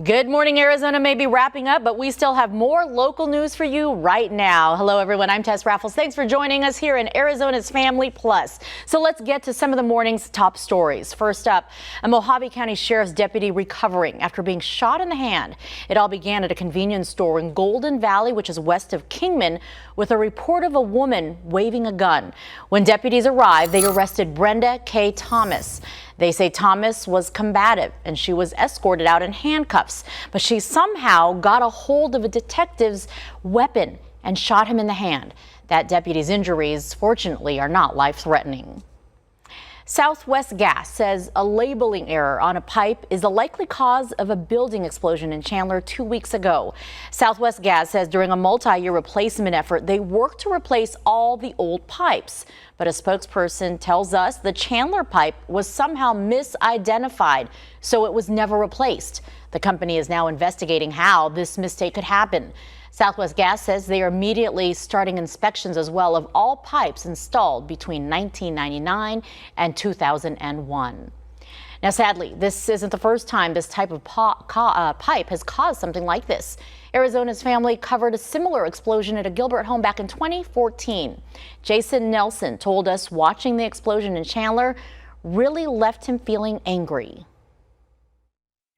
Good morning, Arizona may be wrapping up, but we still have more local news for you right now. Hello, everyone. I'm Tess Raffles. Thanks for joining us here in Arizona's Family Plus. So let's get to some of the morning's top stories. First up, a Mojave County Sheriff's deputy recovering after being shot in the hand. It all began at a convenience store in Golden Valley, which is west of Kingman, with a report of a woman waving a gun. When deputies arrived, they arrested Brenda K. Thomas. They say Thomas was combative and she was escorted out in handcuffs, but she somehow got a hold of a detective's weapon and shot him in the hand. That deputy's injuries, fortunately, are not life-threatening. Southwest Gas says a labeling error on a pipe is the likely cause of a building explosion in Chandler 2 weeks ago. Southwest Gas says during a multi-year replacement effort, they worked to replace all the old pipes. But a spokesperson tells us the Chandler pipe was somehow misidentified, so it was never replaced. The company is now investigating how this mistake could happen. Southwest Gas says they are immediately starting inspections as well of all pipes installed between 1999 and 2001. Now, sadly, this isn't the first time this type of pipe has caused something like this. Arizona's Family covered a similar explosion at a Gilbert home back in 2014. Jason Nelson told us watching the explosion in Chandler really left him feeling angry.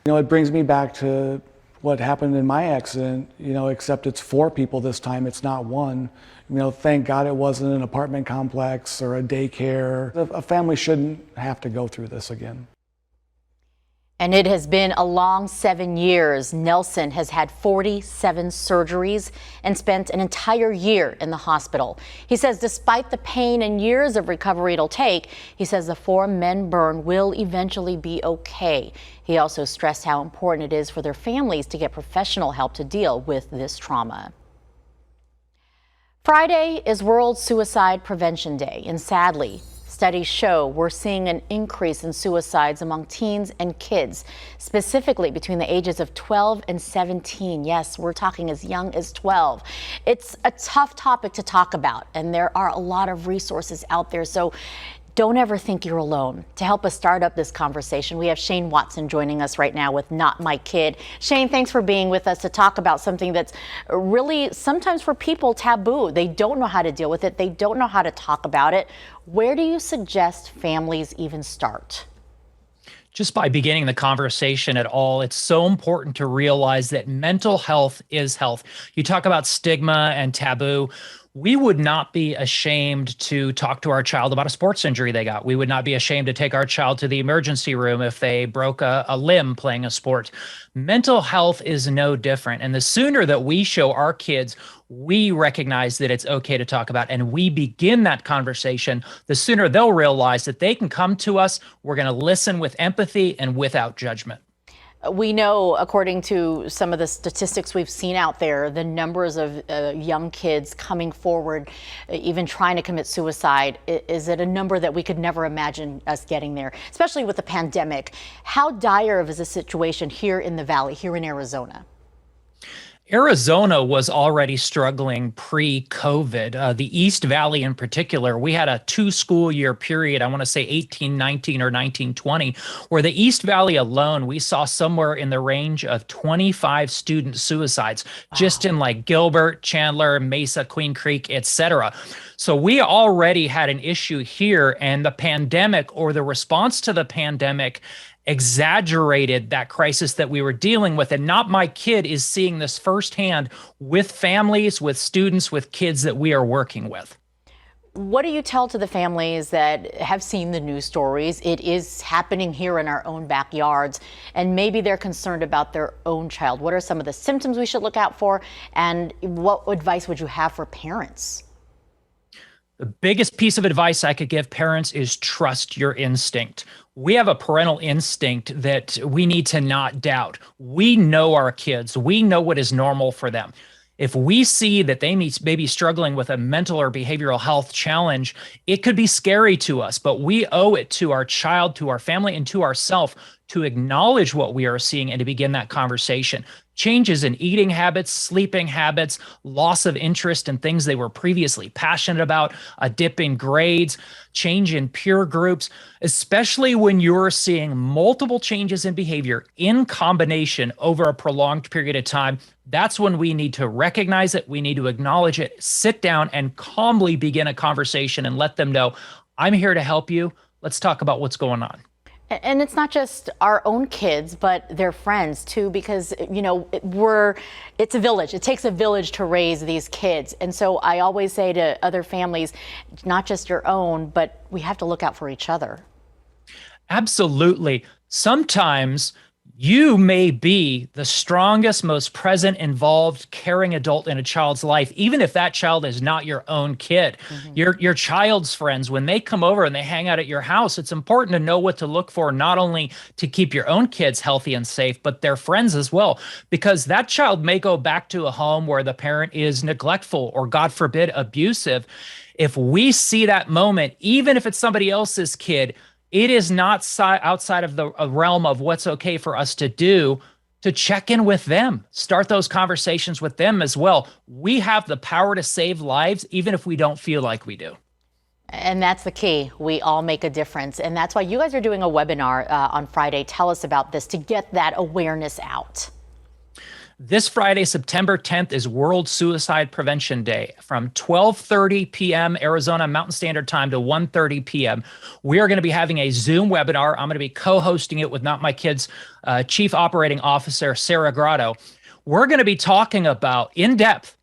It brings me back to what happened in my accident, except it's 4 people this time, it's not 1. Thank God it wasn't an apartment complex or a daycare. A family shouldn't have to go through this again. And it has been a long 7 years. Nelson has had 47 surgeries and spent an entire year in the hospital. He says despite the pain and years of recovery it'll take, he says the 4 men burned will eventually be okay. He also stressed how important it is for their families to get professional help to deal with this trauma. Friday is World Suicide Prevention Day, and sadly, studies show we're seeing an increase in suicides among teens and kids, specifically between the ages of 12 and 17. Yes, we're talking as young as 12. It's a tough topic to talk about, and there are a lot of resources out there, so don't ever think you're alone. To help us start up this conversation, we have Shane Watson joining us right now with Not My Kid. Shane, thanks for being with us to talk about something that's really sometimes for people taboo. They don't know how to deal with it. They don't know how to talk about it. Where do you suggest families even start? Just by beginning the conversation at all, it's so important to realize that mental health is health. You talk about stigma and taboo. We would not be ashamed to talk to our child about a sports injury they got. We would not be ashamed to take our child to the emergency room if they broke a limb playing a sport. Mental health is no different. And the sooner that we show our kids we recognize that it's okay to talk about and we begin that conversation, the sooner they'll realize that they can come to us. We're going to listen with empathy and without judgment. We know, according to some of the statistics we've seen out there, the numbers of young kids coming forward, even trying to commit suicide, is at a number that we could never imagine us getting there, especially with the pandemic. How dire is the situation here in the Valley, here in Arizona? Arizona was already struggling pre-COVID. The East Valley in particular, we had a 2-school-year period, I want to say 1819 or 1920, where the East Valley alone, we saw somewhere in the range of 25 student suicides, just in like Gilbert, Chandler, Mesa, Queen Creek, etc. So we already had an issue here, and the pandemic or the response to the pandemic exaggerated that crisis that we were dealing with. And Not My Kid is seeing this firsthand with families, with students, with kids that we are working with. What do you tell to the families that have seen the news stories? It is happening here in our own backyards, and maybe they're concerned about their own child. What are some of the symptoms we should look out for, and what advice would you have for parents? The biggest piece of advice I could give parents is trust your instinct. We have a parental instinct that we need to not doubt. We know our kids. We know what is normal for them. If we see that they may be struggling with a mental or behavioral health challenge, it could be scary to us, but we owe it to our child, to our family, and to ourselves to acknowledge what we are seeing and to begin that conversation. changes in eating habits, sleeping habits, loss of interest in things they were previously passionate about, a dip in grades, change in peer groups, especially when you're seeing multiple changes in behavior in combination over a prolonged period of time. That's when we need to recognize it. We need to acknowledge it, sit down and calmly begin a conversation and let them know, I'm here to help you. Let's talk about what's going on. And it's not just our own kids, but their friends too, because, you know, it's a village. It takes a village to raise these kids. And so I always say to other families, not just your own, but we have to look out for each other. Absolutely. Sometimes you may be the strongest, most present, involved, caring adult in a child's life, even if that child is not your own kid. Your child's friends, when they come over and they hang out at your house, it's important to know what to look for, not only to keep your own kids healthy and safe, but their friends as well, because that child may go back to a home where the parent is neglectful or, God forbid, abusive. If we see that moment, even if it's somebody else's kid, it is not outside of the realm of what's okay for us to do to check in with them, start those conversations with them as well. We have the power to save lives, even if we don't feel like we do. And that's the key. We all make a difference. And that's why you guys are doing a webinar on Friday. Tell us about this to get that awareness out. This Friday, September 10th, is World Suicide Prevention Day. From 12:30 p.m. Arizona Mountain Standard Time to 1:30 p.m. We are going to be having a Zoom webinar. I'm going to be co-hosting it with Not My Kids Chief Operating Officer, Sarah Grotto. We're going to be talking about, in depth,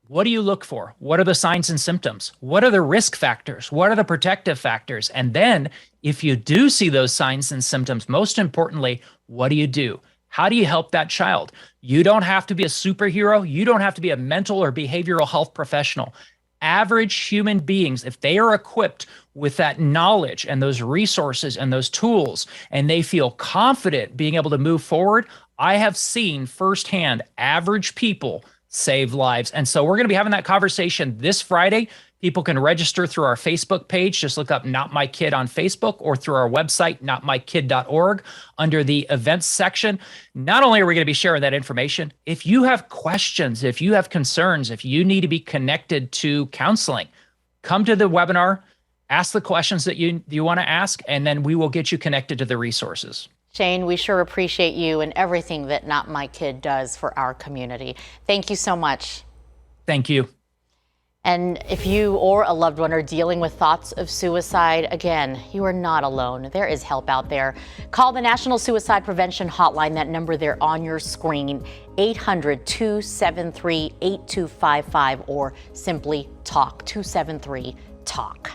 what do you look for? What are the signs and symptoms? What are the risk factors? What are the protective factors? And then, if you do see those signs and symptoms, most importantly, what do you do? How do you help that child? You don't have to be a superhero. You don't have to be a mental or behavioral health professional. Average human beings, if they are equipped with that knowledge and those resources and those tools, and they feel confident being able to move forward, I have seen firsthand average people save lives. And so we're going to be having that conversation this Friday. People can register through our Facebook page. Just look up Not My Kid on Facebook, or through our website, notmykid.org, under the events section. Not only are we going to be sharing that information, if you have questions, if you have concerns, if you need to be connected to counseling, come to the webinar, ask the questions that you want to ask, and then we will get you connected to the resources. Shane, we sure appreciate you and everything that Not My Kid does for our community. Thank you so much. Thank you. And if you or a loved one are dealing with thoughts of suicide, again, you are not alone. There is help out there. Call the National Suicide Prevention Hotline, that number there on your screen, 800-273-8255, or simply TALK, 273-TALK.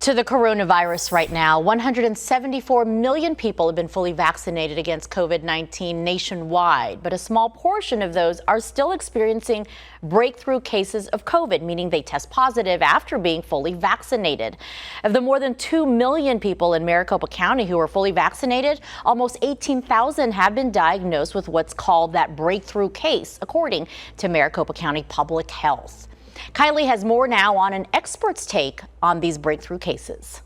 To the coronavirus right now, 174 million people have been fully vaccinated against COVID-19 nationwide, but a small portion of those are still experiencing breakthrough cases of COVID, meaning they test positive after being fully vaccinated. Of the more than 2 million people in Maricopa County who are fully vaccinated, almost 18,000 have been diagnosed with what's called that breakthrough case, according to Maricopa County Public Health. Kylie has more now on an expert's take on these breakthrough cases.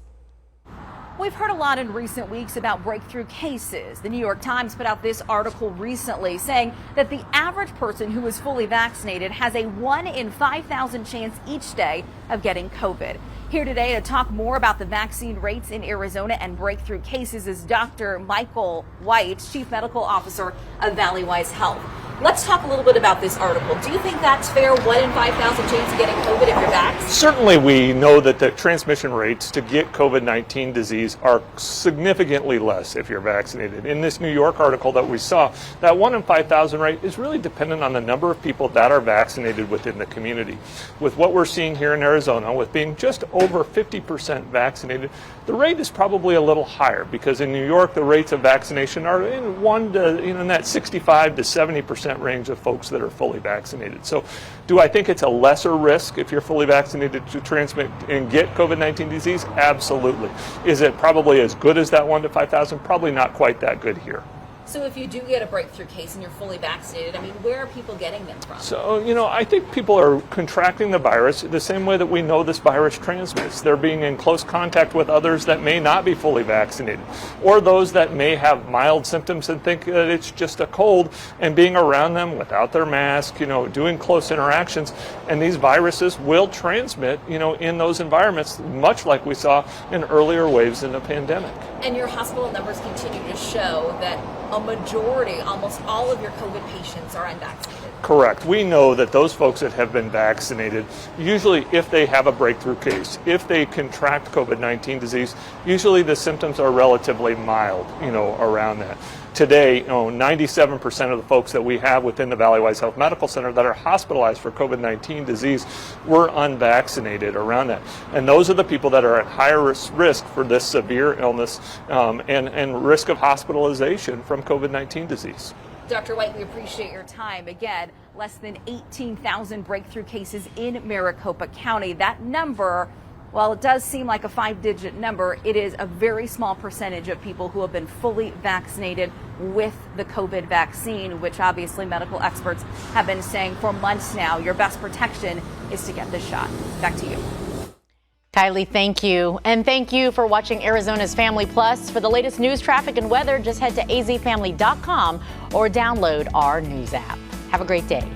We've heard a lot in recent weeks about breakthrough cases. The New York Times put out this article recently saying that the average person who is fully vaccinated has a 1 in 5,000 chance each day of getting COVID. Here today to talk more about the vaccine rates in Arizona and breakthrough cases is Dr. Michael White, Chief Medical Officer of Valleywise Health. Let's talk a little bit about this article. Do you think that's fair, 1 in 5,000 chance of getting COVID if you're vaxxed? Certainly we know that the transmission rates to get COVID-19 disease are significantly less if you're vaccinated. In this New York article that we saw, that 1 in 5,000 rate is really dependent on the number of people that are vaccinated within the community. With what we're seeing here in Arizona, with being just over 50% vaccinated, the rate is probably a little higher, because in New York the rates of vaccination are in that 65 to 70% range of folks that are fully vaccinated. So do I think it's a lesser risk if you're fully vaccinated to transmit and get COVID-19 disease? Absolutely. Is it probably as good as that 1 to 5,000? Probably not quite that good here. So if you do get a breakthrough case and you're fully vaccinated, I mean, where are people getting them from? So, I think people are contracting the virus the same way that we know this virus transmits. They're being in close contact with others that may not be fully vaccinated, or those that may have mild symptoms and think that it's just a cold, and being around them without their mask, doing close interactions. And these viruses will transmit, in those environments, much like we saw in earlier waves in the pandemic. And your hospital numbers continue to show that a majority, almost all of your COVID patients are unvaccinated. Correct. We know that those folks that have been vaccinated, usually if they have a breakthrough case, if they contract COVID-19 disease, usually the symptoms are relatively mild, around that. Today, 97% of the folks that we have within the Valleywise Health Medical Center that are hospitalized for COVID-19 disease were unvaccinated around that. And those are the people that are at higher risk for this severe illness and risk of hospitalization from COVID-19 disease. Dr. White, we appreciate your time. Again, less than 18,000 breakthrough cases in Maricopa County. That number, while it does seem like a 5-digit number, it is a very small percentage of people who have been fully vaccinated with the COVID vaccine, which obviously medical experts have been saying for months now, your best protection is to get the shot. Back to you. Kylie, thank you. And thank you for watching Arizona's Family Plus. For the latest news, traffic, and weather, just head to azfamily.com or download our news app. Have a great day.